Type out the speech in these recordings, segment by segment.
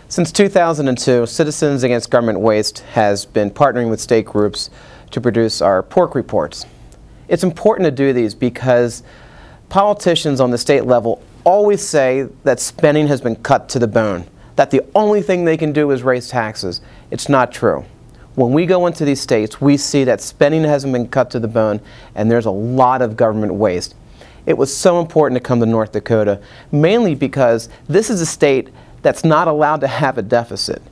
Since 2002, Citizens Against Government Waste has been partnering with state groups to produce our pork reports. It's important to do these because politicians on the state level always say that spending has been cut to the bone, that the only thing they can do is raise taxes. It's not true. When we go into these states, we see that spending hasn't been cut to the bone and there's a lot of government waste. It was so important to come to North Dakota, mainly because this is a state that's not allowed to have a deficit.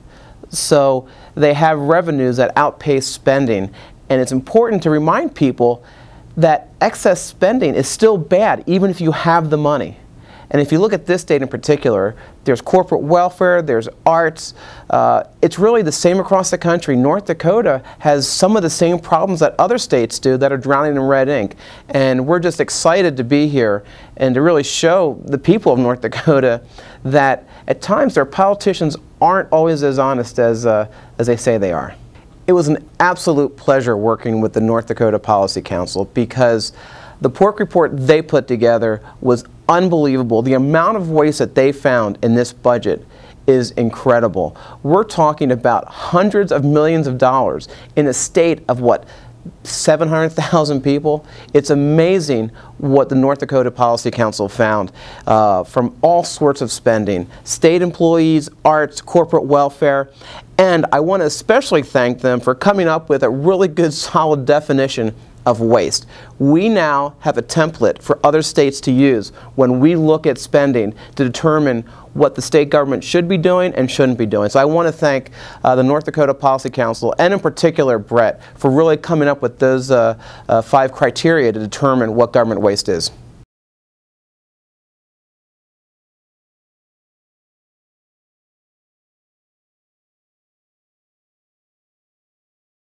So they have revenues that outpace spending, and it's important to remind people that excess spending is still bad even if you have the money. And if you look at this state in particular, there's corporate welfare, there's arts. It's really the same across the country. North Dakota has some of the same problems that other states do that are drowning in red ink. And we're just excited to be here and to really show the people of North Dakota that at times their politicians aren't always as honest as they say they are. It was an absolute pleasure working with the North Dakota Policy Council because the pork report they put together was unbelievable. The amount of waste that they found in this budget is incredible. We're talking about hundreds of millions of dollars in a state of what, 700,000 people? It's amazing what the North Dakota Policy Council found from all sorts of spending, state employees, arts, corporate welfare, and I want to especially thank them for coming up with a really good solid definition of waste. We now have a template for other states to use when we look at spending to determine what the state government should be doing and shouldn't be doing. So I want to thank the North Dakota Policy Council, and in particular Brett, for really coming up with those 5 criteria to determine what government waste is.